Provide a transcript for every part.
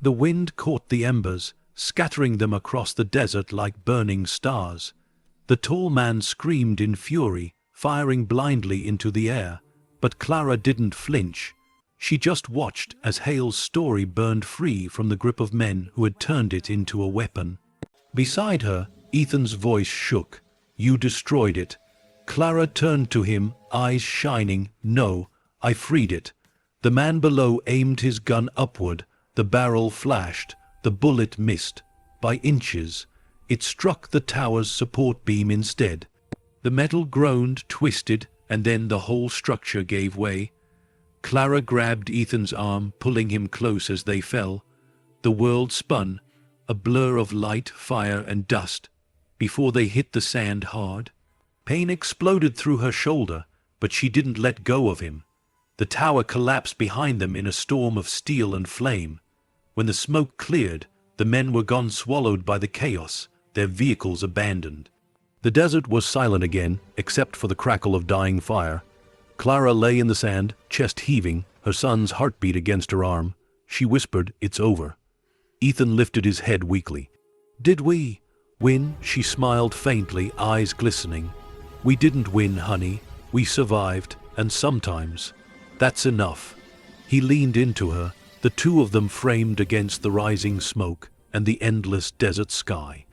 The wind caught the embers, scattering them across the desert like burning stars. The tall man screamed in fury, firing blindly into the air, but Clara didn't flinch. She just watched as Hale's story burned free from the grip of men who had turned it into a weapon. Beside her, Ethan's voice shook. "You destroyed it." Clara turned to him, eyes shining. "No, I freed it." The man below aimed his gun upward. The barrel flashed. The bullet missed. By inches. It struck the tower's support beam instead. The metal groaned, twisted, and then the whole structure gave way. Clara grabbed Ethan's arm, pulling him close as they fell. The world spun, a blur of light, fire, and dust, before they hit the sand hard. Pain exploded through her shoulder, but she didn't let go of him. The tower collapsed behind them in a storm of steel and flame. When the smoke cleared, the men were gone, swallowed by the chaos, their vehicles abandoned. The desert was silent again, except for the crackle of dying fire. Clara lay in the sand, chest heaving, her son's heartbeat against her arm. She whispered, "It's over." Ethan lifted his head weakly. "Did we win?" She smiled faintly, eyes glistening. "We didn't win, honey. We survived, and sometimes that's enough." He leaned into her, the two of them framed against the rising smoke and the endless desert sky.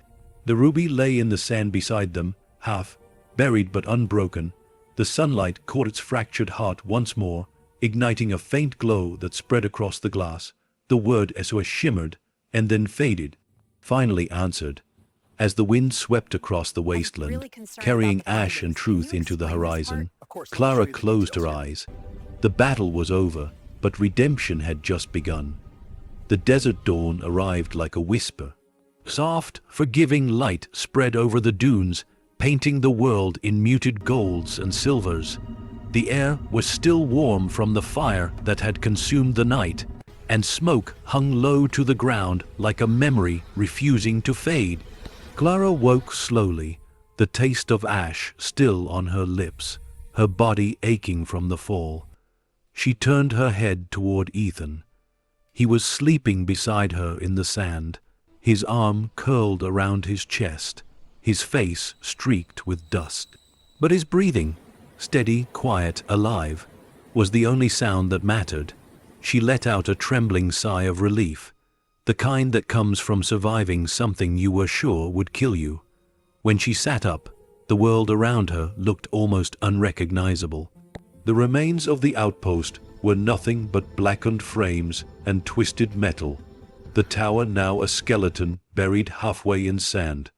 The ruby lay in the sand beside them, half buried but unbroken. The sunlight caught its fractured heart once more, igniting a faint glow that spread across the glass. The word SOS shimmered and then faded, finally answered. As the wind swept across the wasteland, carrying ash and truth into the horizon, Clara closed her eyes. The battle was over, but redemption had just begun. The desert dawn arrived like a whisper. Soft, forgiving light spread over the dunes, painting the world in muted golds and silvers. The air was still warm from the fire that had consumed the night, and smoke hung low to the ground like a memory refusing to fade. Clara woke slowly, the taste of ash still on her lips, her body aching from the fall. She turned her head toward Ethan. He was sleeping beside her in the sand, his arm curled around his chest, his face streaked with dust. But his breathing, steady, quiet, alive, was the only sound that mattered. She let out a trembling sigh of relief, the kind that comes from surviving something you were sure would kill you. When she sat up, the world around her looked almost unrecognizable. The remains of the outpost were nothing but blackened frames and twisted metal. The tower now a skeleton buried halfway in sand.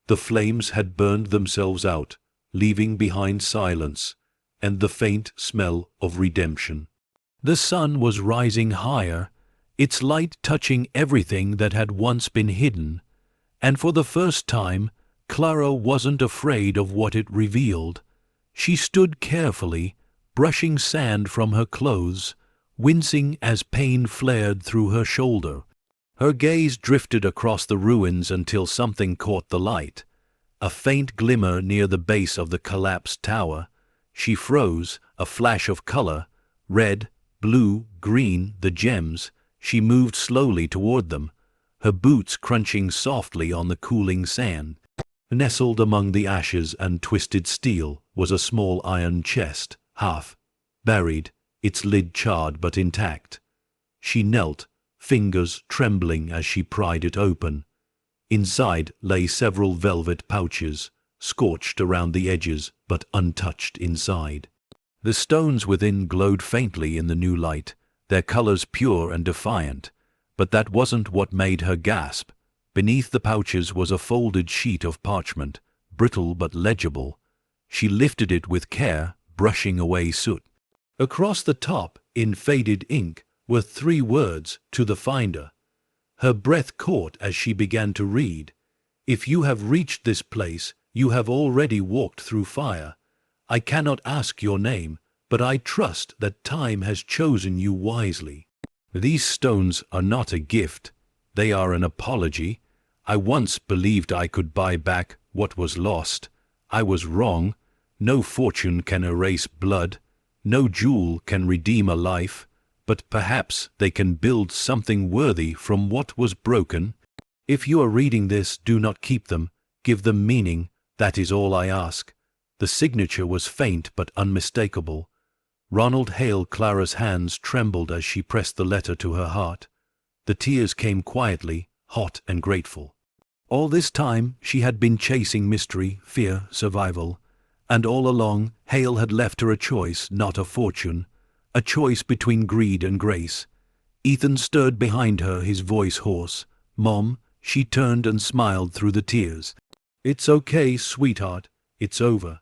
The flames had burned themselves out, leaving behind silence and the faint smell of redemption. The sun was rising higher, its light touching everything that had once been hidden, and for the first time, Clara wasn't afraid of what it revealed. She stood carefully, brushing sand from her clothes, wincing as pain flared through her shoulder. Her gaze drifted across the ruins until something caught the light, a faint glimmer near the base of the collapsed tower. She froze, a flash of color, red, blue, green, the gems. She moved slowly toward them, her boots crunching softly on the cooling sand. Nestled among the ashes and twisted steel was a small iron chest, half buried, its lid charred but intact. She knelt, fingers trembling as she pried it open. Inside lay several velvet pouches, scorched around the edges but untouched inside. The stones within glowed faintly in the new light, their colors pure and defiant, but that wasn't what made her gasp. Beneath the pouches was a folded sheet of parchment, brittle but legible. She lifted it with care, brushing away soot. Across the top, in faded ink, were 3 words to the finder. Her breath caught as she began to read. "If you have reached this place, you have already walked through fire. I cannot ask your name, but I trust that time has chosen you wisely. These stones are not a gift. They are an apology. I once believed I could buy back what was lost. I was wrong. No fortune can erase blood. No jewel can redeem a life. but perhaps they can build something worthy from what was broken. If you are reading this, do not keep them. Give them meaning. That is all I ask." The signature was faint but unmistakable. Ronald Hale Clara's hands trembled as she pressed the letter to her heart. The tears came quietly, hot and grateful. All this time she had been chasing mystery, fear, survival, and all along Hale had left her a choice, not a fortune, a choice between greed and grace. Ethan stirred behind her, his voice hoarse. "Mom," she turned and smiled through the tears. "It's okay, sweetheart, it's over."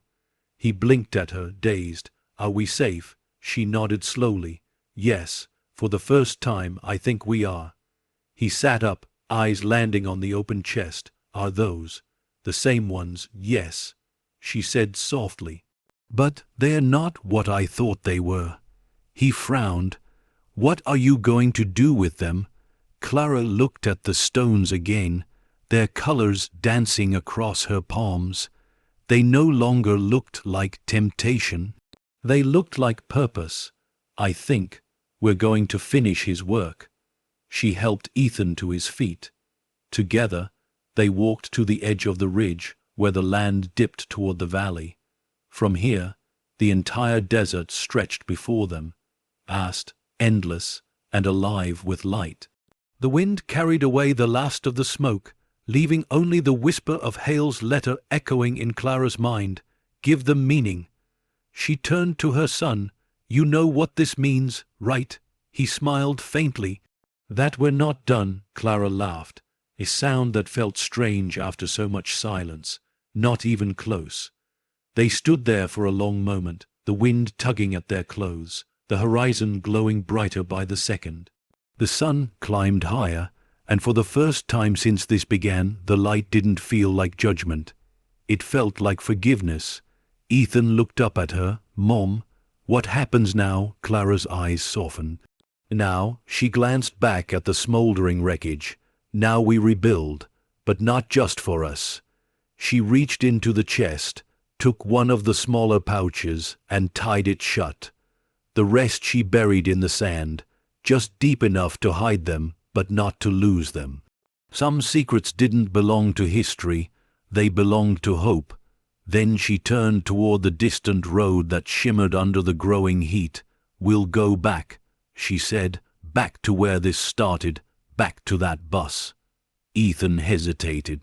He blinked at her, dazed. "Are we safe?" She nodded slowly. "Yes, for the first time I think we are." He sat up, eyes landing on the open chest. "Are those the same ones?" "Yes," she said softly. "But they're not what I thought they were." He frowned. "What are you going to do with them?" Clara looked at the stones again, their colors dancing across her palms. They no longer looked like temptation. They looked like purpose. "I think we're going to finish his work." She helped Ethan to his feet. Together, they walked to the edge of the ridge where the land dipped toward the valley. From here, the entire desert stretched before them, vast, endless, and alive with light. The wind carried away the last of the smoke, leaving only the whisper of Hale's letter echoing in Clara's mind. "Give them meaning." She turned to her son. "You know what this means, right?" He smiled faintly. "That we're not done," Clara laughed, a sound that felt strange after so much silence. "Not even close." They stood there for a long moment, the wind tugging at their clothes, the horizon glowing brighter by the second. The sun climbed higher, and for the first time since this began, the light didn't feel like judgment. It felt like forgiveness. Ethan looked up at her. "Mom, what happens now?" Clara's eyes softened. "Now," she glanced back at the smoldering wreckage, "now we rebuild, but not just for us." She reached into the chest, took one of the smaller pouches, and tied it shut. The rest she buried in the sand, just deep enough to hide them, but not to lose them. Some secrets didn't belong to history, they belonged to hope. Then she turned toward the distant road that shimmered under the growing heat. "We'll go back," she said, "back to where this started, back to that bus." Ethan hesitated.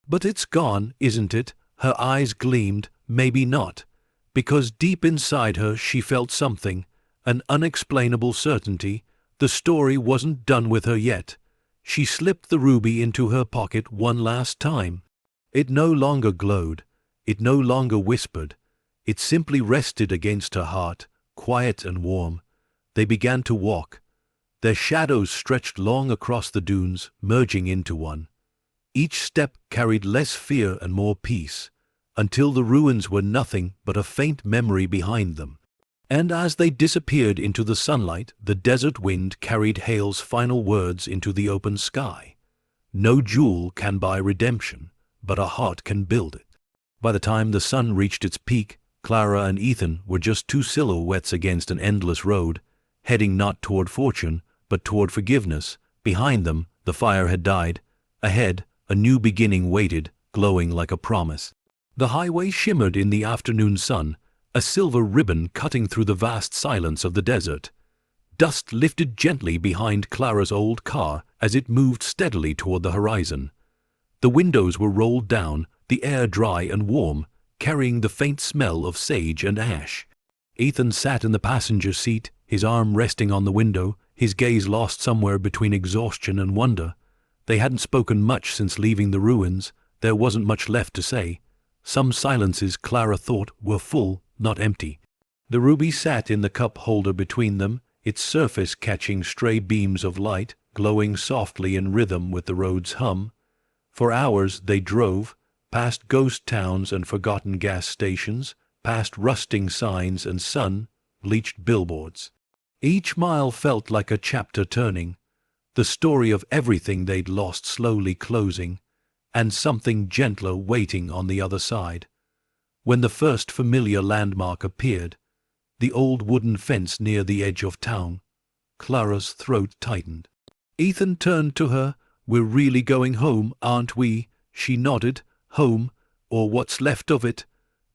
"But it's gone, isn't it?" Her eyes gleamed. "Maybe not." Because deep inside her she felt something, an unexplainable certainty. The story wasn't done with her yet. She slipped the ruby into her pocket one last time. It no longer glowed. It no longer whispered. It simply rested against her heart, quiet and warm. They began to walk. Their shadows stretched long across the dunes, merging into one. Each step carried less fear and more peace, until the ruins were nothing but a faint memory behind them. And as they disappeared into the sunlight, the desert wind carried Hale's final words into the open sky. "No jewel can buy redemption, but a heart can build it." By the time the sun reached its peak, Clara and Ethan were just two silhouettes against an endless road, heading not toward fortune, but toward forgiveness. Behind them, the fire had died. Ahead, a new beginning waited, glowing like a promise. The highway shimmered in the afternoon sun, a silver ribbon cutting through the vast silence of the desert. Dust lifted gently behind Clara's old car as it moved steadily toward the horizon. The windows were rolled down, the air dry and warm, carrying the faint smell of sage and ash. Ethan sat in the passenger seat, his arm resting on the window, his gaze lost somewhere between exhaustion and wonder. They hadn't spoken much since leaving the ruins. There wasn't much left to say. Some silences, Clara thought, were full, not empty. The ruby sat in the cup holder between them, its surface catching stray beams of light, glowing softly in rhythm with the road's hum. For hours they drove, past ghost towns and forgotten gas stations, past rusting signs and sun-bleached billboards. Each mile felt like a chapter turning, the story of everything they'd lost slowly closing, and something gentler waiting on the other side. When the first familiar landmark appeared, the old wooden fence near the edge of town, Clara's throat tightened. Ethan turned to her. "We're really going home, aren't we?" She nodded. "Home, or what's left of it."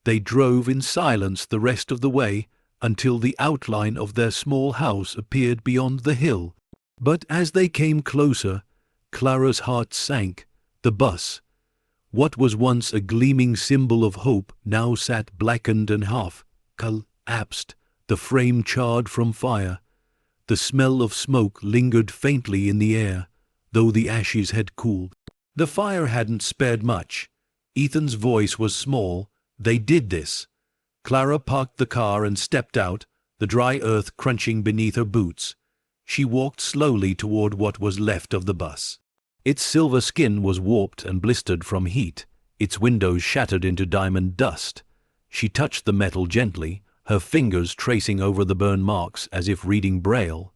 They drove in silence the rest of the way, until the outline of their small house appeared beyond the hill. But as they came closer, Clara's heart sank. The bus, what was once a gleaming symbol of hope, now sat blackened and half collapsed, the frame charred from fire. The smell of smoke lingered faintly in the air, though the ashes had cooled. The fire hadn't spared much. Ethan's voice was small. "They did this." Clara parked the car and stepped out, the dry earth crunching beneath her boots. She walked slowly toward what was left of the bus. Its silver skin was warped and blistered from heat, its windows shattered into diamond dust. She touched the metal gently, her fingers tracing over the burn marks as if reading Braille.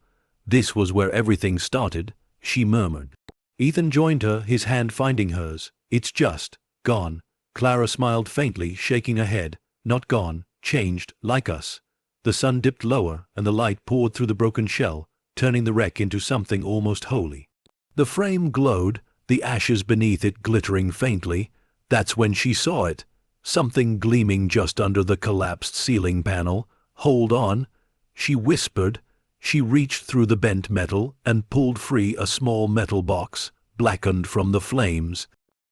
"This was where everything started," she murmured. Ethan joined her, his hand finding hers. "It's just gone." Clara smiled faintly, shaking her head. "Not gone, changed, like us." The sun dipped lower, and the light poured through the broken shell, turning the wreck into something almost holy. The frame glowed, the ashes beneath it glittering faintly. That's when she saw it. Something gleaming just under the collapsed ceiling panel. "Hold on," she whispered. She reached through the bent metal and pulled free a small metal box, blackened from the flames.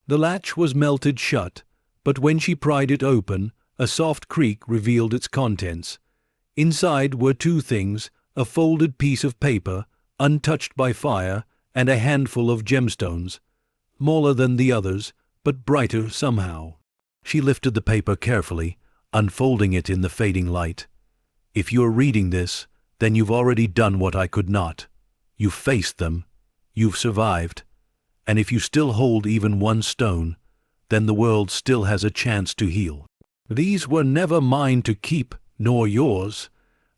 The latch was melted shut, but when she pried it open, a soft creak revealed its contents. Inside were two things: a folded piece of paper, untouched by fire, and a handful of gemstones, smaller than the others, but brighter somehow. She lifted the paper carefully, unfolding it in the fading light. "If you're reading this, then you've already done what I could not. You've faced them. You've survived. And if you still hold even one stone, then the world still has a chance to heal. These were never mine to keep, nor yours.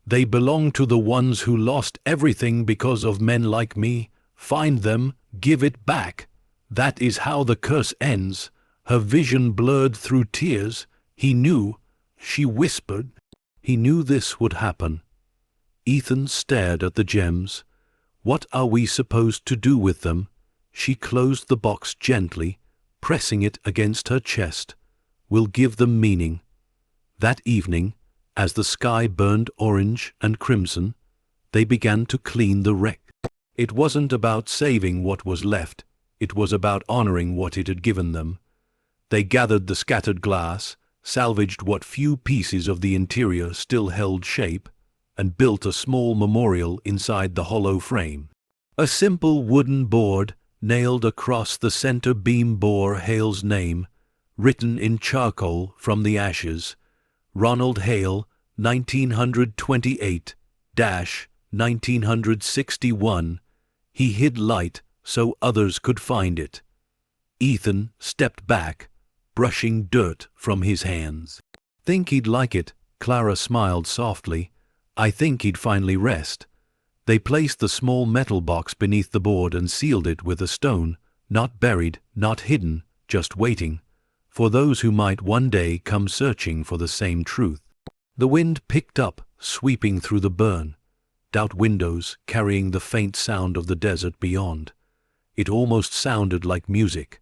They belong to the ones who lost everything because of men like me. Find them, give it back." That is how the curse ends. Her vision blurred through tears. "He knew," she whispered. "He knew this would happen." Ethan stared at the gems. "What are we supposed to do with them?" She closed the box gently, pressing it against her chest. "We'll give them meaning." That evening, as the sky burned orange and crimson, they began to clean the wreck. It wasn't about saving what was left. It was about honoring what it had given them. They gathered the scattered glass, salvaged what few pieces of the interior still held shape, and built a small memorial inside the hollow frame. A simple wooden board nailed across the center beam bore Hale's name, written in charcoal from the ashes: Ronald Hale, 1928-1961. He hid light so others could find it. Ethan stepped back, brushing dirt from his hands. "Think he'd like it?" Clara smiled softly. "I think he'd finally rest." They placed the small metal box beneath the board and sealed it with a stone, not buried, not hidden, just waiting, for those who might one day come searching for the same truth. The wind picked up, sweeping through the burn, out windows, carrying the faint sound of the desert beyond. It almost sounded like music.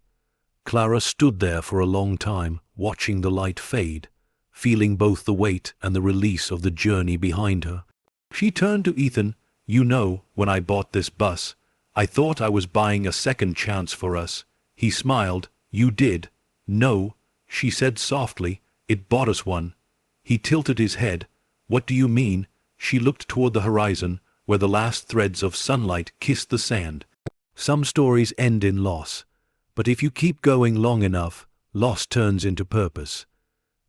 Clara stood there for a long time, watching the light fade, feeling both the weight and the release of the journey behind her. She turned to Ethan. "You know, when I bought this bus, I thought I was buying a second chance for us." He smiled. "You did." "No," she said softly, "it bought us one." He tilted his head. "What do you mean?" She looked toward the horizon, where the last threads of sunlight kissed the sand. "Some stories end in loss, but if you keep going long enough, loss turns into purpose."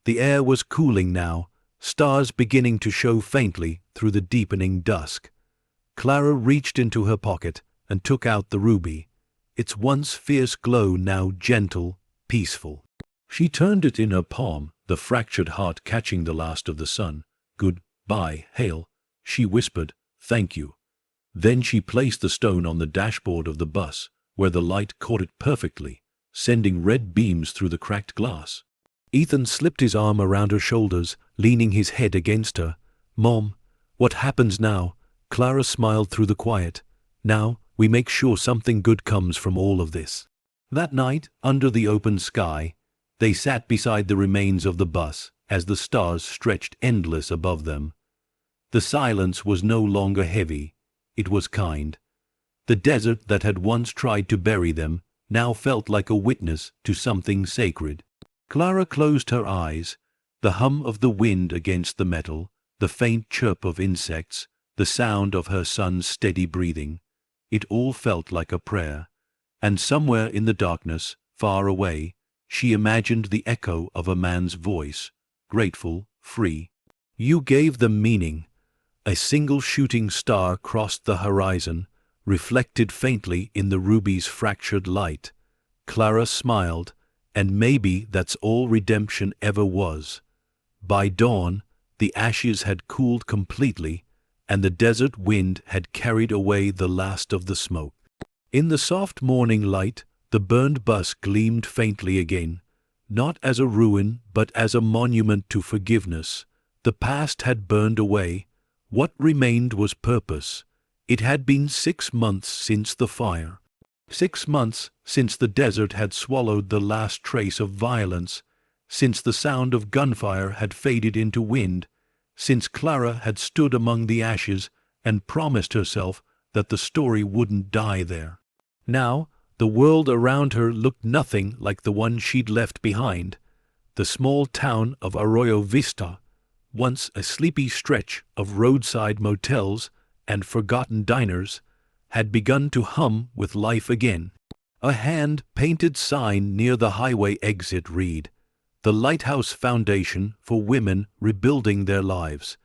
The air was cooling now, stars beginning to show faintly through the deepening dusk. Clara reached into her pocket and took out the ruby, its once fierce glow now gentle, peaceful. She turned it in her palm, the fractured heart catching the last of the sun. "Goodbye, Hale," she whispered. "Thank you." Then she placed the stone on the dashboard of the bus, where the light caught it perfectly, sending red beams through the cracked glass. Ethan slipped his arm around her shoulders, leaning his head against her. "Mom, what happens now?" Clara smiled through the quiet. Now, we make sure something good comes from all of this. That night, under the open sky, they sat beside the remains of the bus as the stars stretched endless above them. The silence was no longer heavy. It was kind. The desert that had once tried to bury them now felt like a witness to something sacred. Clara closed her eyes. The hum of the wind against the metal, the faint chirp of insects, the sound of her son's steady breathing. It all felt like a prayer. And somewhere in the darkness, far away, she imagined the echo of a man's voice, grateful, free. You gave them meaning. A single shooting star crossed the horizon, reflected faintly in the ruby's fractured light. Clara smiled, and maybe that's all redemption ever was. By dawn, the ashes had cooled completely, and the desert wind had carried away the last of the smoke. In the soft morning light, the burned bus gleamed faintly again, not as a ruin but as a monument to forgiveness. The past had burned away. What remained was purpose. It had been 6 months since the fire. 6 months since the desert had swallowed the last trace of violence, since the sound of gunfire had faded into wind, since Clara had stood among the ashes and promised herself that the story wouldn't die there. Now, the world around her looked nothing like the one she'd left behind. The small town of Arroyo Vista, once a sleepy stretch of roadside motels and forgotten diners, had begun to hum with life again. A hand-painted sign near the highway exit read, "The Lighthouse Foundation for Women Rebuilding Their Lives."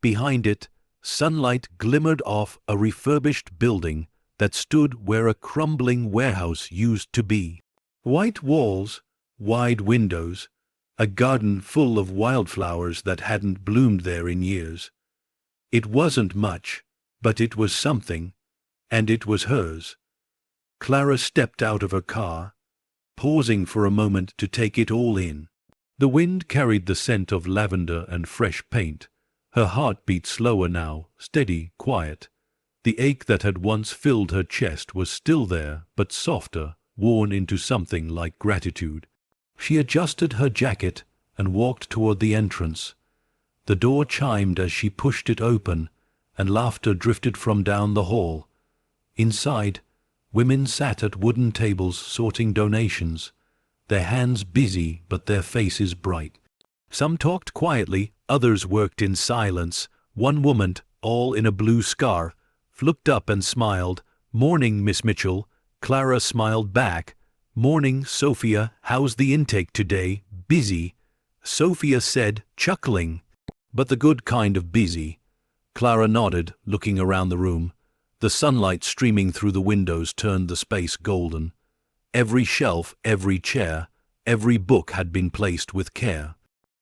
Behind it, sunlight glimmered off a refurbished building that stood where a crumbling warehouse used to be. White walls, wide windows, a garden full of wildflowers that hadn't bloomed there in years. It wasn't much, but it was something, and it was hers. Clara stepped out of her car, pausing for a moment to take it all in. The wind carried the scent of lavender and fresh paint. Her heart beat slower now, steady, quiet. The ache that had once filled her chest was still there, but softer, worn into something like gratitude. She adjusted her jacket and walked toward the entrance. The door chimed as she pushed it open, and laughter drifted from down the hall. Inside, women sat at wooden tables sorting donations, their hands busy but their faces bright. Some talked quietly, others worked in silence. One woman, all in a blue scarf, looked up and smiled. "Morning, Miss Mitchell." Clara smiled back. "Morning, Sophia. How's the intake today?" "Busy," Sophia said, chuckling. "But the good kind of busy." Clara nodded, looking around the room. The sunlight streaming through the windows turned the space golden. Every shelf, every chair, every book had been placed with care.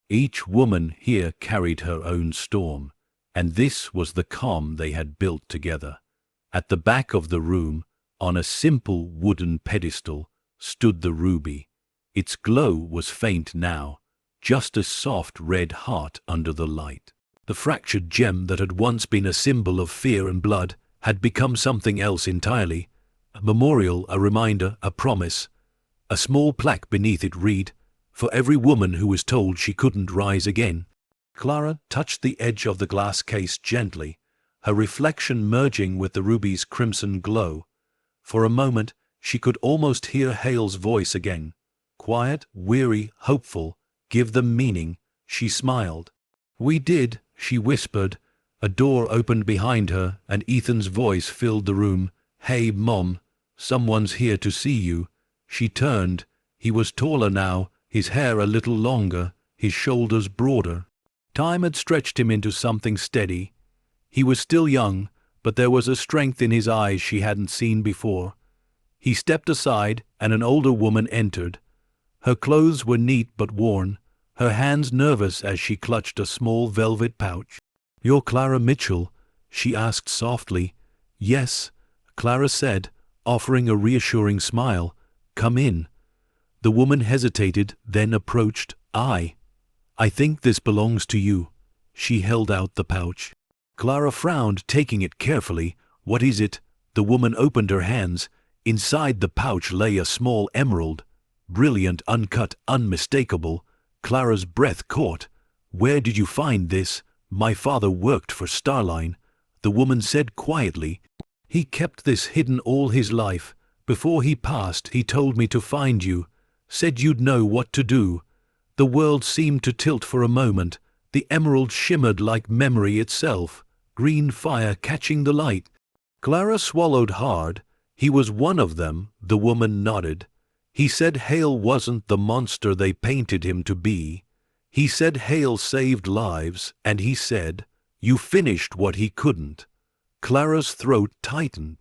Each woman here carried her own storm, and this was the calm they had built together. At the back of the room, on a simple wooden pedestal, stood the ruby. Its glow was faint now, just a soft red heart under the light. The fractured gem that had once been a symbol of fear and blood had become something else entirely. A memorial, a reminder, a promise. A small plaque beneath it read, "For every woman who was told she couldn't rise again." Clara touched the edge of the glass case gently, her reflection merging with the ruby's crimson glow. For a moment, she could almost hear Hale's voice again. Quiet, weary, hopeful, give them meaning. She smiled. "We did," she whispered. A door opened behind her, and Ethan's voice filled the room. "Hey, Mom, someone's here to see you." She turned. He was taller now, his hair a little longer, his shoulders broader. Time had stretched him into something steady. He was still young, but there was a strength in his eyes she hadn't seen before. He stepped aside, and an older woman entered. Her clothes were neat but worn, her hands nervous as she clutched a small velvet pouch. "You're Clara Mitchell?" she asked softly. "Yes," Clara said, offering a reassuring smile. "Come in." The woman hesitated, then approached. I think this belongs to you." She held out the pouch. Clara frowned, taking it carefully. "What is it?" The woman opened her hands. Inside the pouch lay a small emerald. Brilliant, uncut, unmistakable. Clara's breath caught. "Where did you find this?" "My father worked for Starline," the woman said quietly. "He kept this hidden all his life. Before he passed, he told me to find you. Said you'd know what to do." The world seemed to tilt for a moment. The emerald shimmered like memory itself, green fire catching the light. Clara swallowed hard. "He was one of them," the woman nodded. "He said Hale wasn't the monster they painted him to be. He said Hale saved lives, and he said, you finished what he couldn't." Clara's throat tightened.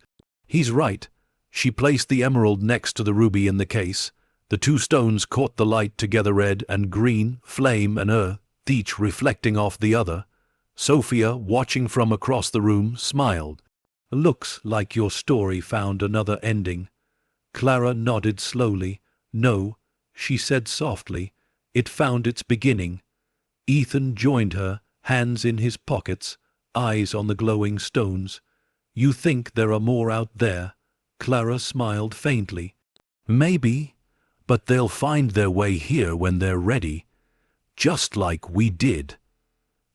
"He's right." She placed the emerald next to the ruby in the case. The two stones caught the light together, red and green, flame and earth, each reflecting off the other. Sophia, watching from across the room, smiled. "Looks like your story found another ending." Clara nodded slowly. "No," she said softly, "it found its beginning." Ethan joined her, hands in his pockets, eyes on the glowing stones. "You think there are more out there?" Clara smiled faintly. "Maybe, but they'll find their way here when they're ready, just like we did."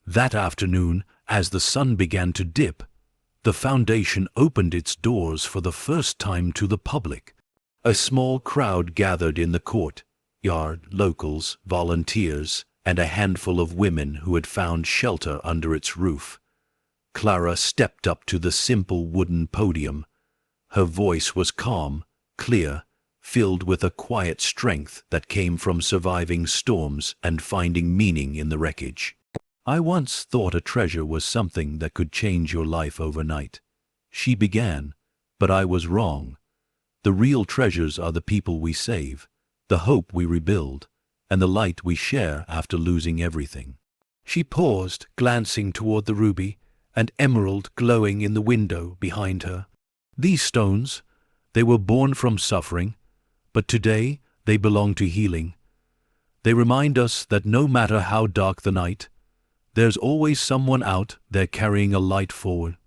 That afternoon, as the sun began to dip, the Foundation opened its doors for the first time to the public. A small crowd gathered in the courtyard, locals, volunteers, and a handful of women who had found shelter under its roof. Clara stepped up to the simple wooden podium. Her voice was calm, clear, filled with a quiet strength that came from surviving storms and finding meaning in the wreckage. "I once thought a treasure was something that could change your life overnight," she began, "but I was wrong. The real treasures are the people we save, the hope we rebuild, and the light we share after losing everything." She paused, glancing toward the ruby and emerald glowing in the window behind her. "These stones, they were born from suffering, but today they belong to healing. They remind us that no matter how dark the night, there's always someone out there carrying a light forward,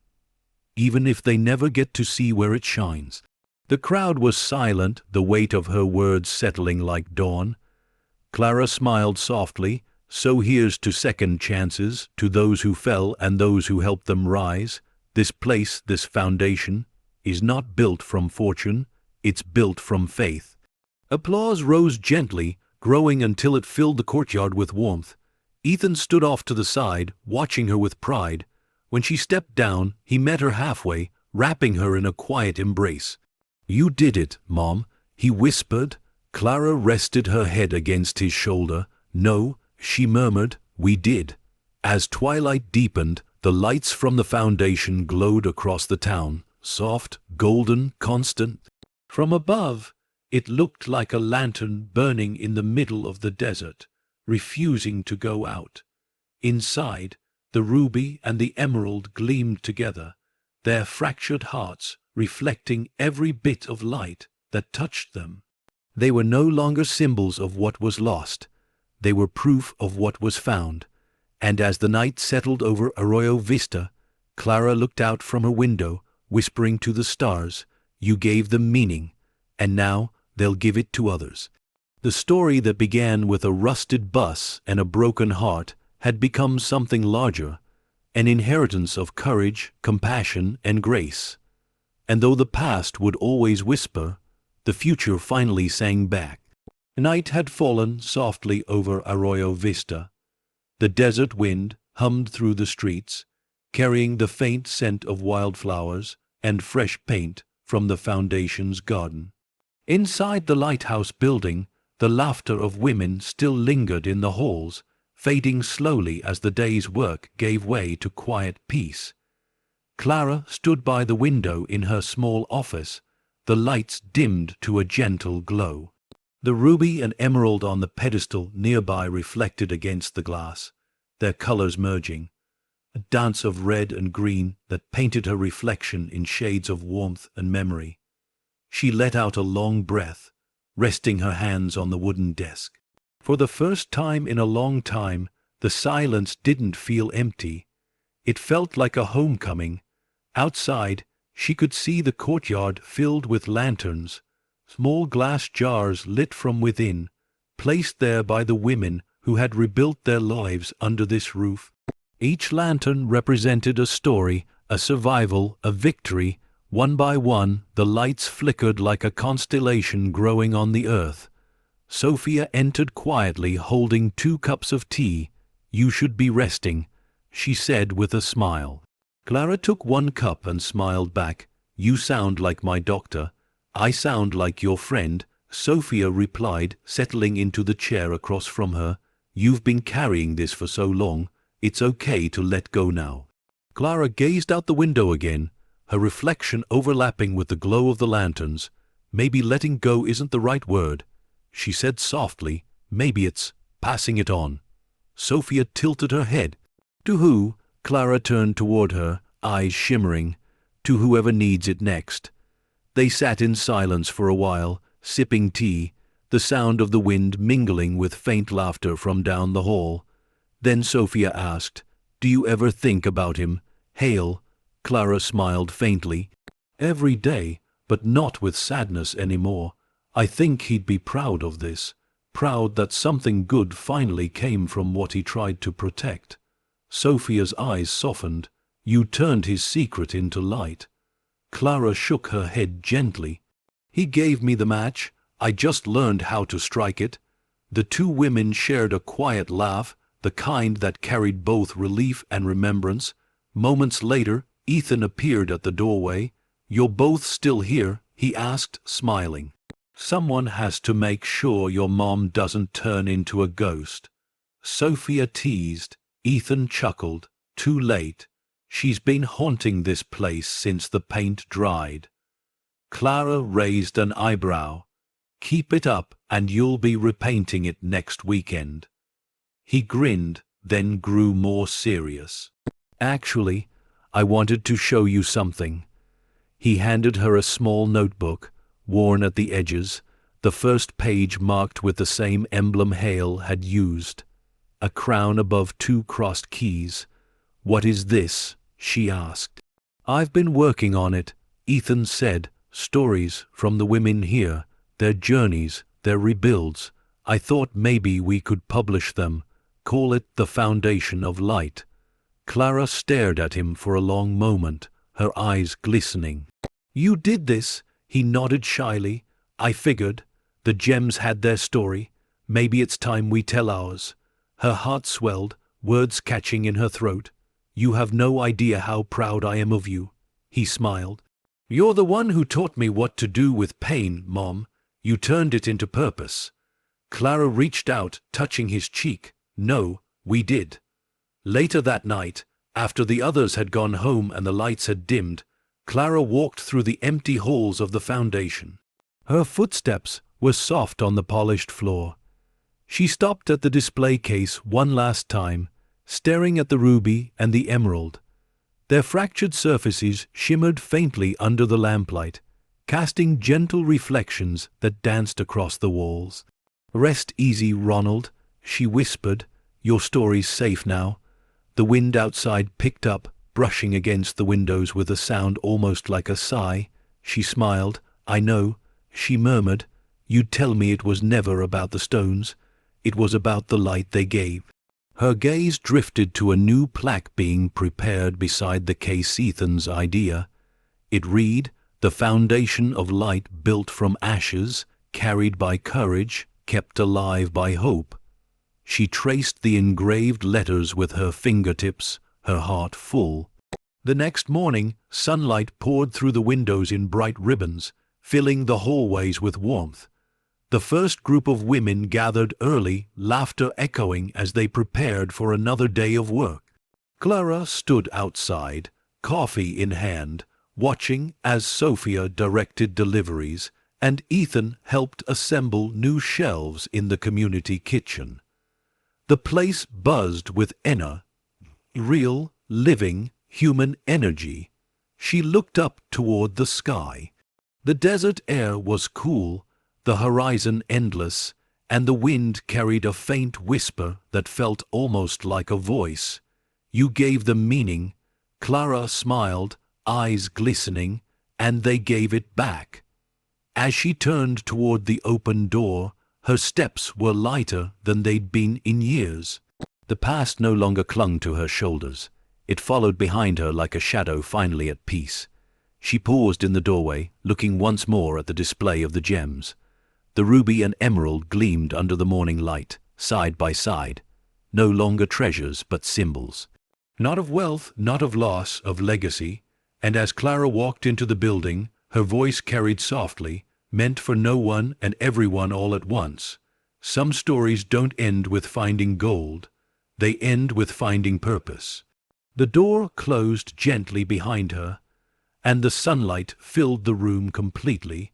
even if they never get to see where it shines." The crowd was silent, the weight of her words settling like dawn. Clara smiled softly. "So here's to second chances, to those who fell and those who helped them rise. This place, this foundation, is not built from fortune, it's built from faith." Applause rose gently, growing until it filled the courtyard with warmth. Ethan stood off to the side, watching her with pride. When she stepped down, he met her halfway, wrapping her in a quiet embrace. "You did it, Mom," he whispered. Clara rested her head against his shoulder. "No," she murmured, "we did." As twilight deepened, the lights from the foundation glowed across the town, soft, golden, constant. From above, it looked like a lantern burning in the middle of the desert, refusing to go out. Inside, the ruby and the emerald gleamed together, their fractured hearts reflecting every bit of light that touched them. They were no longer symbols of what was lost. They were proof of what was found. And as the night settled over Arroyo Vista, Clara looked out from her window, whispering to the stars, "You gave them meaning, and now they'll give it to others." The story that began with a rusted bus and a broken heart had become something larger, an inheritance of courage, compassion, and grace. And though the past would always whisper, the future finally sang back. Night had fallen softly over Arroyo Vista. The desert wind hummed through the streets, carrying the faint scent of wildflowers and fresh paint from the Foundation's garden. Inside the lighthouse building, the laughter of women still lingered in the halls, fading slowly as the day's work gave way to quiet peace. Clara stood by the window in her small office, the lights dimmed to a gentle glow. The ruby and emerald on the pedestal nearby reflected against the glass, their colors merging, a dance of red and green that painted her reflection in shades of warmth and memory. She let out a long breath, resting her hands on the wooden desk. For the first time in a long time, the silence didn't feel empty. It felt like a homecoming. Outside, she could see the courtyard filled with lanterns, small glass jars lit from within, placed there by the women who had rebuilt their lives under this roof. Each lantern represented a story, a survival, a victory. One by one, the lights flickered like a constellation growing on the earth. Sophia entered quietly, holding 2 cups of tea. "You should be resting," she said with a smile. Clara took 1 cup and smiled back. "You sound like my doctor." "I sound like your friend," Sophia replied, settling into the chair across from her. "You've been carrying this for so long. It's okay to let go now." Clara gazed out the window again, her reflection overlapping with the glow of the lanterns. "Maybe letting go isn't the right word," she said softly. "Maybe it's passing it on." Sophia tilted her head. "To who?" Clara turned toward her, eyes shimmering. "To whoever needs it next." They sat in silence for a while, sipping tea, the sound of the wind mingling with faint laughter from down the hall. Then Sophia asked, "Do you ever think about him, Hale?" Clara smiled faintly. "Every day, but not with sadness anymore. I think he'd be proud of this, proud that something good finally came from what he tried to protect." Sophia's eyes softened. "You turned his secret into light." Clara shook her head gently. "He gave me the match. I just learned how to strike it." The 2 women shared a quiet laugh, the kind that carried both relief and remembrance. Moments later, Ethan appeared at the doorway. "You're both still here?" he asked, smiling. "Someone has to make sure your mom doesn't turn into a ghost," Sophia teased. Ethan chuckled. "Too late. She's been haunting this place since the paint dried." Clara raised an eyebrow. "Keep it up and you'll be repainting it next weekend." He grinned, then grew more serious. "Actually, I wanted to show you something." He handed her a small notebook, worn at the edges, the first page marked with the same emblem Hale had used. A crown above 2 crossed keys. "What is this?" she asked. "I've been working on it," Ethan said. "Stories from the women here, their journeys, their rebuilds. I thought maybe we could publish them, call it The Foundation of Light." Clara stared at him for a long moment, her eyes glistening. "You did this?" He nodded shyly. "I figured. The gems had their story. Maybe it's time we tell ours." Her heart swelled, words catching in her throat. "You have no idea how proud I am of you." He smiled. "You're the one who taught me what to do with pain, Mom. You turned it into purpose." Clara reached out, touching his cheek. "No, we did." Later that night, after the others had gone home and the lights had dimmed, Clara walked through the empty halls of the foundation. Her footsteps were soft on the polished floor. She stopped at the display case one last time, staring at the ruby and the emerald. Their fractured surfaces shimmered faintly under the lamplight, casting gentle reflections that danced across the walls. "Rest easy, Ronald," she whispered. "Your story's safe now." The wind outside picked up, brushing against the windows with a sound almost like a sigh. She smiled. "I know," she murmured. "You'd tell me it was never about the stones. It was about the light they gave." Her gaze drifted to a new plaque being prepared beside the case, Ethan's idea. It read, "The foundation of light built from ashes, carried by courage, kept alive by hope." She traced the engraved letters with her fingertips, her heart full. The next morning, sunlight poured through the windows in bright ribbons, filling the hallways with warmth. The first group of women gathered early, laughter echoing as they prepared for another day of work. Clara stood outside, coffee in hand, watching as Sophia directed deliveries, and Ethan helped assemble new shelves in the community kitchen. The place buzzed with real, living, human energy. She looked up toward the sky. The desert air was cool, the horizon endless, and the wind carried a faint whisper that felt almost like a voice. "You gave them meaning," Clara smiled, eyes glistening, and they gave it back. As she turned toward the open door, her steps were lighter than they'd been in years. The past no longer clung to her shoulders. It followed behind her like a shadow finally at peace. She paused in the doorway, looking once more at the display of the gems. The ruby and emerald gleamed under the morning light, side by side, no longer treasures but symbols. Not of wealth, not of loss, of legacy. And as Clara walked into the building, her voice carried softly, meant for no one and everyone all at once. Some stories don't end with finding gold. They end with finding purpose. The door closed gently behind her, and the sunlight filled the room completely,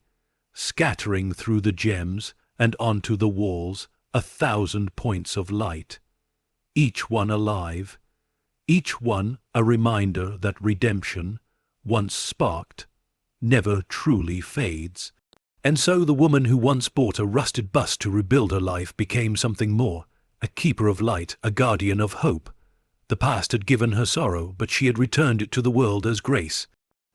scattering through the gems and onto the walls 1,000 points of light, each one alive, each one a reminder that redemption, once sparked, never truly fades. And so the woman who once bought a rusted bus to rebuild her life became something more, a keeper of light, a guardian of hope. The past had given her sorrow, but she had returned it to the world as grace.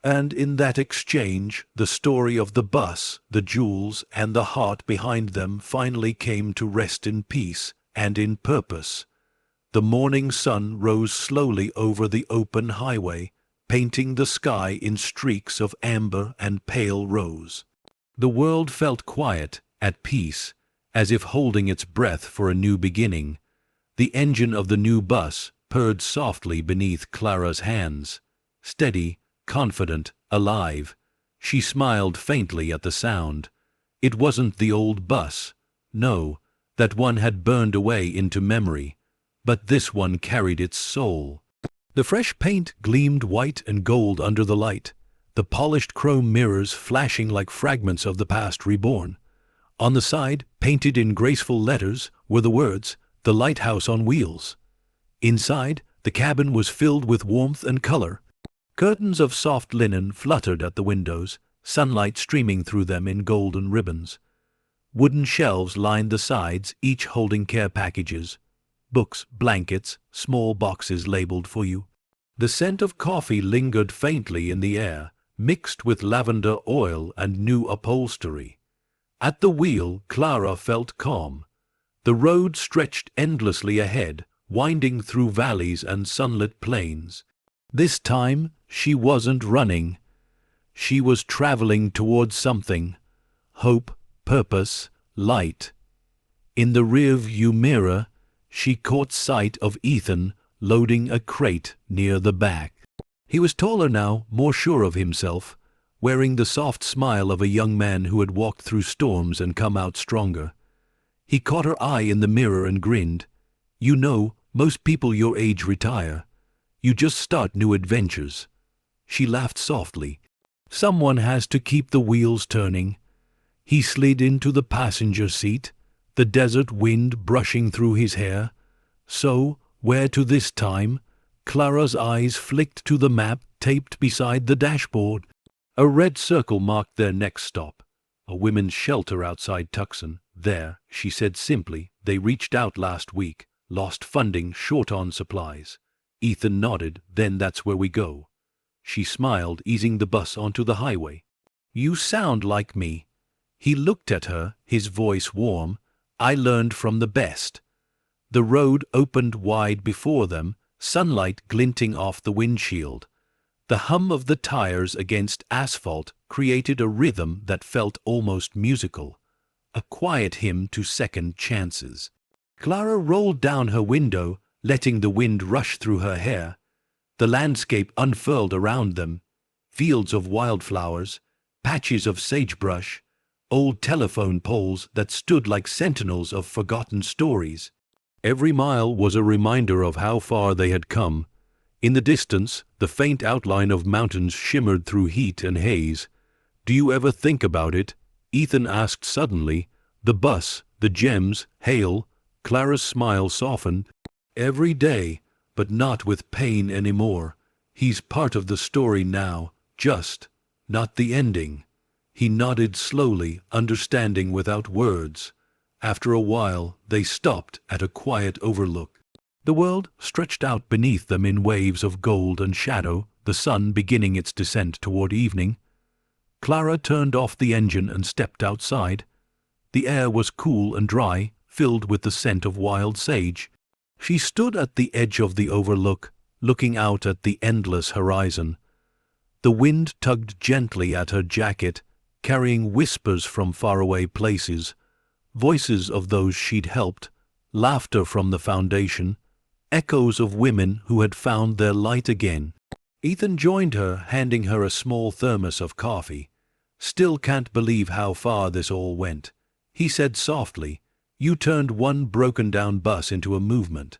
And in that exchange, the story of the bus, the jewels, and the heart behind them finally came to rest in peace and in purpose. The morning sun rose slowly over the open highway, painting the sky in streaks of amber and pale rose. The world felt quiet, at peace, as if holding its breath for a new beginning. The engine of the new bus purred softly beneath Clara's hands, steady, confident, alive. She smiled faintly at the sound. It wasn't the old bus. No, that one had burned away into memory. But this one carried its soul. The fresh paint gleamed white and gold under the light, the polished chrome mirrors flashing like fragments of the past reborn. On the side, painted in graceful letters, were the words, "The Lighthouse on Wheels." Inside, the cabin was filled with warmth and color. Curtains of soft linen fluttered at the windows, sunlight streaming through them in golden ribbons. Wooden shelves lined the sides, each holding care packages, books, blankets, small boxes labeled for you. The scent of coffee lingered faintly in the air, mixed with lavender oil and new upholstery. At the wheel, Clara felt calm. The road stretched endlessly ahead, winding through valleys and sunlit plains. This time, she wasn't running. She was traveling towards something. Hope, purpose, light. In the rear-view mirror, she caught sight of Ethan loading a crate near the back. He was taller now, more sure of himself, wearing the soft smile of a young man who had walked through storms and come out stronger. He caught her eye in the mirror and grinned. "You know, most people your age retire. You just start new adventures." She laughed softly. "Someone has to keep the wheels turning." He slid into the passenger seat, the desert wind brushing through his hair. So, where to this time? Clara's eyes flicked to the map taped beside the dashboard. A red circle marked their next stop, a women's shelter outside Tucson. "There," she said simply. "They reached out last week, lost funding, short on supplies." Ethan nodded. "Then that's where we go." She smiled, easing the bus onto the highway. "You sound like me." He looked at her, his voice warm. "I learned from the best." The road opened wide before them, sunlight glinting off the windshield. The hum of the tires against asphalt created a rhythm that felt almost musical, a quiet hymn to second chances. Clara rolled down her window, letting the wind rush through her hair. The landscape unfurled around them, fields of wildflowers, patches of sagebrush, old telephone poles that stood like sentinels of forgotten stories. Every mile was a reminder of how far they had come. In the distance, the faint outline of mountains shimmered through heat and haze. "Do you ever think about it?" Ethan asked suddenly. "The bus, the gems, Hale." Clara's smile softened. "Every day, but not with pain anymore. He's part of the story now, just, not the ending." He nodded slowly, understanding without words. After a while, they stopped at a quiet overlook. The world stretched out beneath them in waves of gold and shadow, the sun beginning its descent toward evening. Clara turned off the engine and stepped outside. The air was cool and dry, filled with the scent of wild sage. She stood at the edge of the overlook, looking out at the endless horizon. The wind tugged gently at her jacket, carrying whispers from faraway places, voices of those she'd helped, laughter from the foundation, echoes of women who had found their light again. Ethan joined her, handing her a small thermos of coffee. "Still can't believe how far this all went," he said softly. "You turned one broken-down bus into a movement."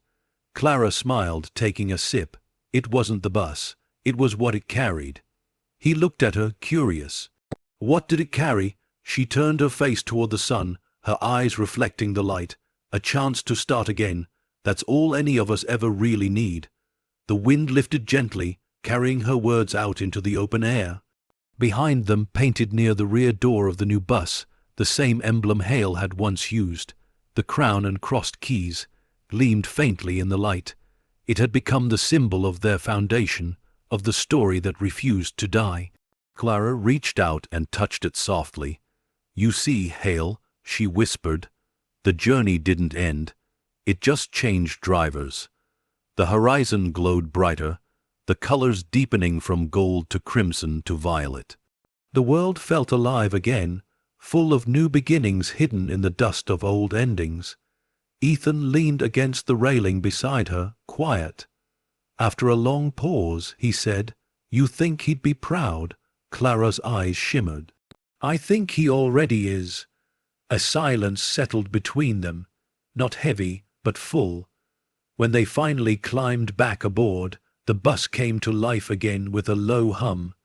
Clara smiled, taking a sip. It wasn't the bus. It was what it carried. He looked at her, curious. What did it carry? She turned her face toward the sun, her eyes reflecting the light. A chance to start again. That's all any of us ever really need. The wind lifted gently, carrying her words out into the open air. Behind them, painted near the rear door of the new bus, the same emblem Hale had once used. The crown and crossed keys gleamed faintly in the light. It had become the symbol of their foundation, of the story that refused to die. Clara reached out and touched it softly. "You see, Hale," she whispered, "the journey didn't end. It just changed drivers." The horizon glowed brighter, the colors deepening from gold to crimson to violet. The world felt alive again, full of new beginnings hidden in the dust of old endings. Ethan leaned against the railing beside her, quiet. After a long pause, he said, "You think he'd be proud?" Clara's eyes shimmered. "I think he already is." A silence settled between them, not heavy, but full. When they finally climbed back aboard, the bus came to life again with a low hum.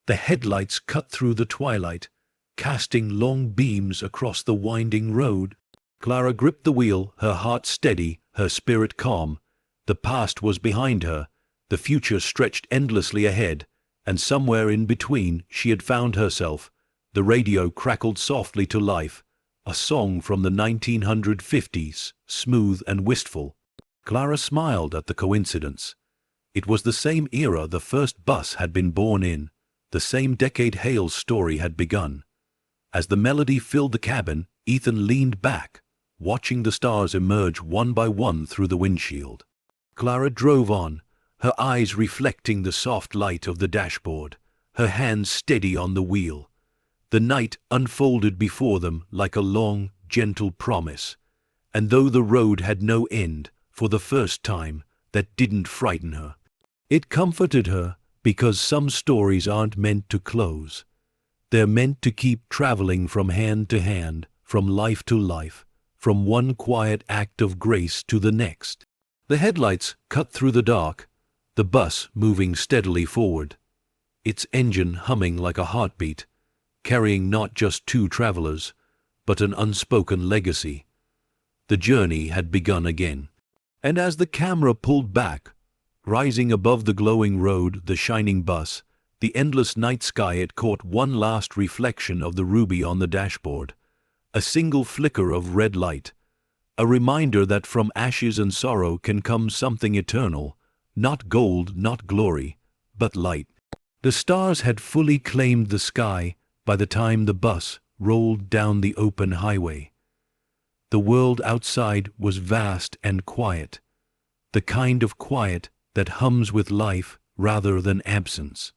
The headlights cut through the twilight, casting long beams across the winding road. Clara gripped the wheel, her heart steady, her spirit calm. The past was behind her, the future stretched endlessly ahead, and somewhere in between she had found herself. The radio crackled softly to life, a song from the 1950s, smooth and wistful. Clara smiled at the coincidence. It was the same era the first bus had been born in, the same decade Hale's story had begun. As the melody filled the cabin, Ethan leaned back, watching the stars emerge one by one through the windshield. Clara drove on, her eyes reflecting the soft light of the dashboard, her hands steady on the wheel. The night unfolded before them like a long, gentle promise, and though the road had no end, for the first time, that didn't frighten her. It comforted her, because some stories aren't meant to close. They're meant to keep traveling from hand to hand, from life to life, from one quiet act of grace to the next. The headlights cut through the dark, the bus moving steadily forward, its engine humming like a heartbeat, carrying not just two travelers, but an unspoken legacy. The journey had begun again. And as the camera pulled back, rising above the glowing road, the shining bus, the endless night sky, it caught one last reflection of the ruby on the dashboard. A single flicker of red light, a reminder that from ashes and sorrow can come something eternal, not gold, not glory, but light. The stars had fully claimed the sky by the time the bus rolled down the open highway. The world outside was vast and quiet, the kind of quiet that hums with life rather than absence.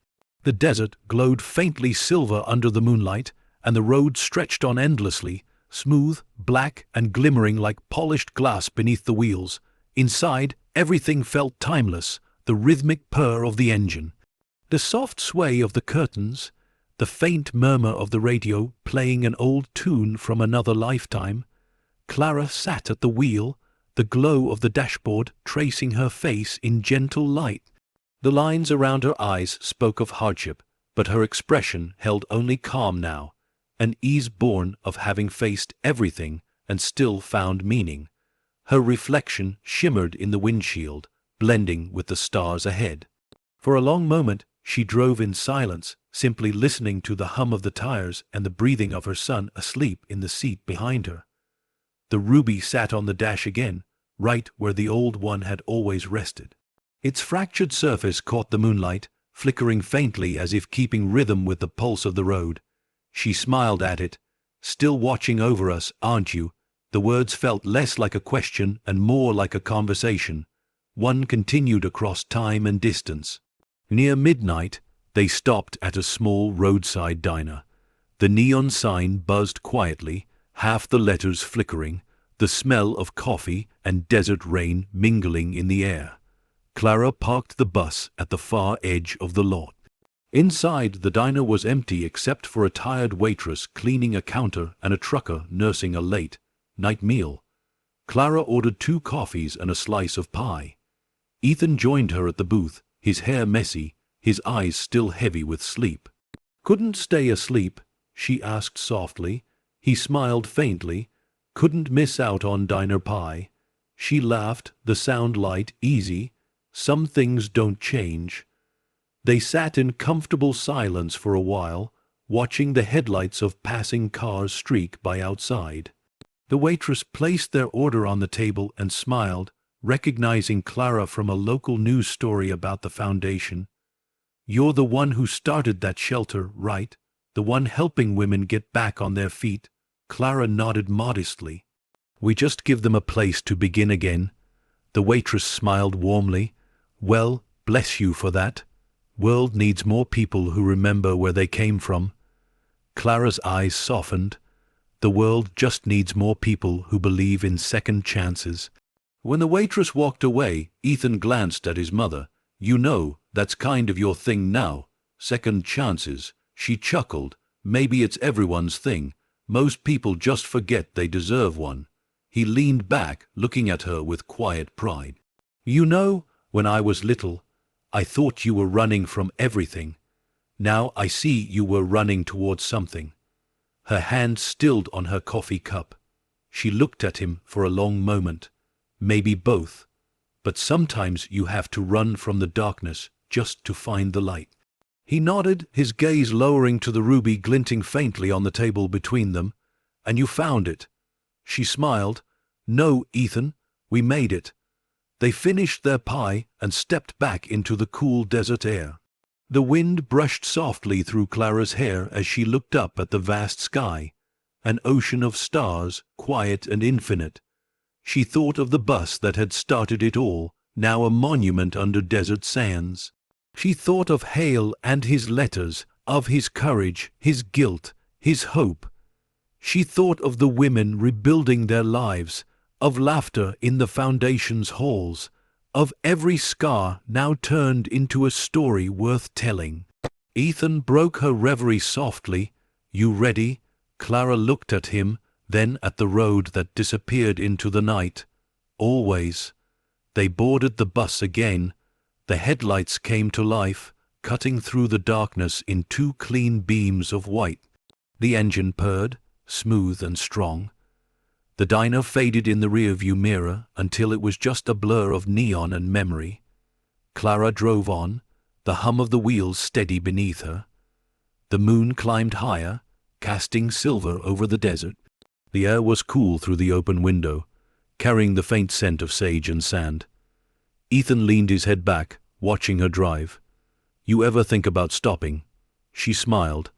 The desert glowed faintly silver under the moonlight, and the road stretched on endlessly, smooth, black, and glimmering like polished glass beneath the wheels. Inside, everything felt timeless, the rhythmic purr of the engine, the soft sway of the curtains, the faint murmur of the radio playing an old tune from another lifetime. Clara sat at the wheel, the glow of the dashboard tracing her face in gentle light. The lines around her eyes spoke of hardship, but her expression held only calm now, an ease born of having faced everything and still found meaning. Her reflection shimmered in the windshield, blending with the stars ahead. For a long moment she drove in silence, simply listening to the hum of the tires and the breathing of her son asleep in the seat behind her. The ruby sat on the dash again, right where the old one had always rested. Its fractured surface caught the moonlight, flickering faintly as if keeping rhythm with the pulse of the road. She smiled at it. "Still watching over us, aren't you?" The words felt less like a question and more like a conversation. One continued across time and distance. Near midnight, they stopped at a small roadside diner. The neon sign buzzed quietly, half the letters flickering, the smell of coffee and desert rain mingling in the air. Clara parked the bus at the far edge of the lot. Inside, the diner was empty except for a tired waitress cleaning a counter and a trucker nursing a late night meal. Clara ordered 2 coffees and a slice of pie. Ethan joined her at the booth, his hair messy, his eyes still heavy with sleep. "Couldn't stay asleep?" she asked softly. He smiled faintly. "Couldn't miss out on diner pie?" She laughed, the sound light, easy. "Some things don't change." They sat in comfortable silence for a while, watching the headlights of passing cars streak by outside. The waitress placed their order on the table and smiled, recognizing Clara from a local news story about the foundation. "You're the one who started that shelter, right? The one helping women get back on their feet?" Clara nodded modestly. "We just give them a place to begin again." The waitress smiled warmly. "Well, bless you for that. World needs more people who remember where they came from." Clara's eyes softened. The world just needs more people who believe in second chances. When the waitress walked away, Ethan glanced at his mother. "You know, that's kind of your thing now. Second chances." She chuckled. "Maybe it's everyone's thing. Most people just forget they deserve one." He leaned back, looking at her with quiet pride. "You know, when I was little, I thought you were running from everything. Now I see you were running towards something." Her hand stilled on her coffee cup. She looked at him for a long moment. "Maybe both. But sometimes you have to run from the darkness just to find the light." He nodded, his gaze lowering to the ruby glinting faintly on the table between them. "And you found it?" She smiled. "No, Ethan, we made it." They finished their pie and stepped back into the cool desert air. The wind brushed softly through Clara's hair as she looked up at the vast sky, an ocean of stars, quiet and infinite. She thought of the bus that had started it all, now a monument under desert sands. She thought of Hale and his letters, of his courage, his guilt, his hope. She thought of the women rebuilding their lives, of laughter in the foundation's halls, of every scar now turned into a story worth telling. Ethan broke her reverie softly. "You ready?" Clara looked at him, then at the road that disappeared into the night. "Always." They boarded the bus again. The headlights came to life, cutting through the darkness in 2 clean beams of white. The engine purred, smooth and strong. The diner faded in the rearview mirror until it was just a blur of neon and memory. Clara drove on, the hum of the wheels steady beneath her. The moon climbed higher, casting silver over the desert. The air was cool through the open window, carrying the faint scent of sage and sand. Ethan leaned his head back, watching her drive. "You ever think about stopping?" She smiled,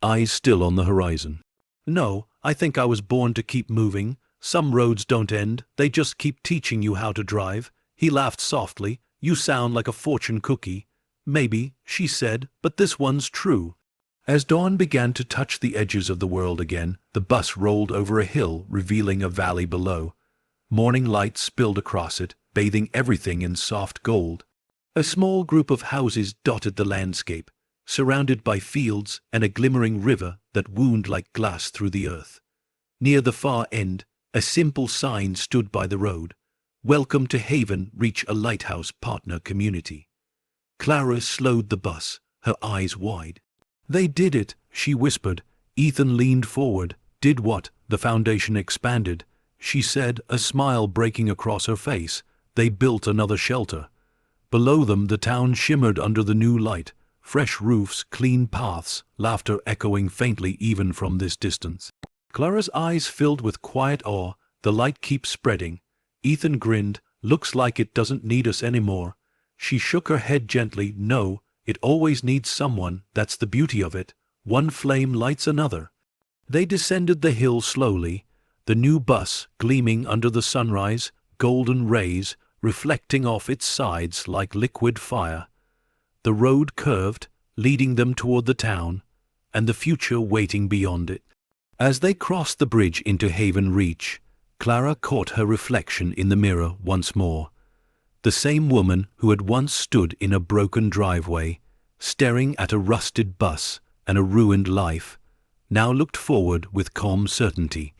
eyes still on the horizon. "No, I think I was born to keep moving. Some roads don't end, they just keep teaching you how to drive." He laughed softly. "You sound like a fortune cookie." "Maybe," she said, "but this one's true." As dawn began to touch the edges of the world again, the bus rolled over a hill, revealing a valley below. Morning light spilled across it, bathing everything in soft gold. A small group of houses dotted the landscape, surrounded by fields and a glimmering river that wound like glass through the earth. Near the far end, a simple sign stood by the road. "Welcome to Haven, reach a lighthouse partner community." Clara slowed the bus, her eyes wide. "They did it," she whispered. Ethan leaned forward. "Did what?" The foundation expanded. She said, a smile breaking across her face. "They built another shelter." Below them the town shimmered under the new light. Fresh roofs, clean paths, laughter echoing faintly even from this distance. Clara's eyes filled with quiet awe. The light keeps spreading. Ethan grinned. Looks like it doesn't need us anymore. She shook her head gently. No, it always needs someone, that's the beauty of it. One flame lights another. They descended the hill slowly, the new bus gleaming under the sunrise, golden rays reflecting off its sides like liquid fire. The road curved, leading them toward the town, and the future waiting beyond it. As they crossed the bridge into Haven Reach, Clara caught her reflection in the mirror once more. The same woman who had once stood in a broken driveway, staring at a rusted bus and a ruined life, now looked forward with calm certainty.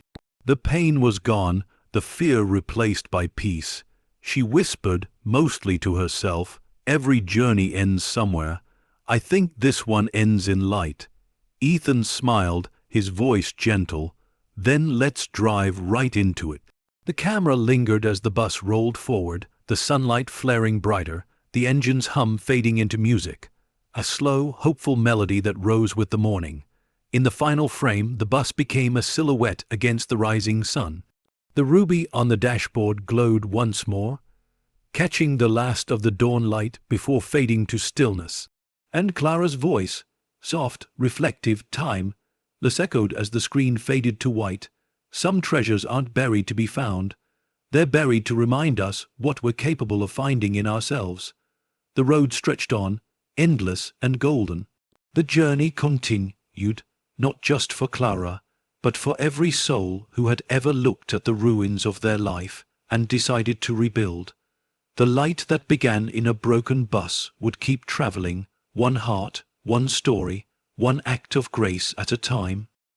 The pain was gone, the fear replaced by peace. She whispered, mostly to herself, "Every journey ends somewhere. I think this one ends in light." Ethan smiled, his voice gentle. "Then let's drive right into it." The camera lingered as the bus rolled forward, the sunlight flaring brighter, the engine's hum fading into music, a slow, hopeful melody that rose with the morning. In the final frame, the bus became a silhouette against the rising sun. The ruby on the dashboard glowed once more, catching the last of the dawn light before fading to stillness. And Clara's voice, soft, reflective, timeless, echoed as the screen faded to white. "Some treasures aren't buried to be found. They're buried to remind us what we're capable of finding in ourselves." The road stretched on, endless and golden. The journey continued, not just for Clara, but for every soul who had ever looked at the ruins of their life and decided to rebuild. The light that began in a broken bus would keep traveling, one heart, one story, one act of grace at a time.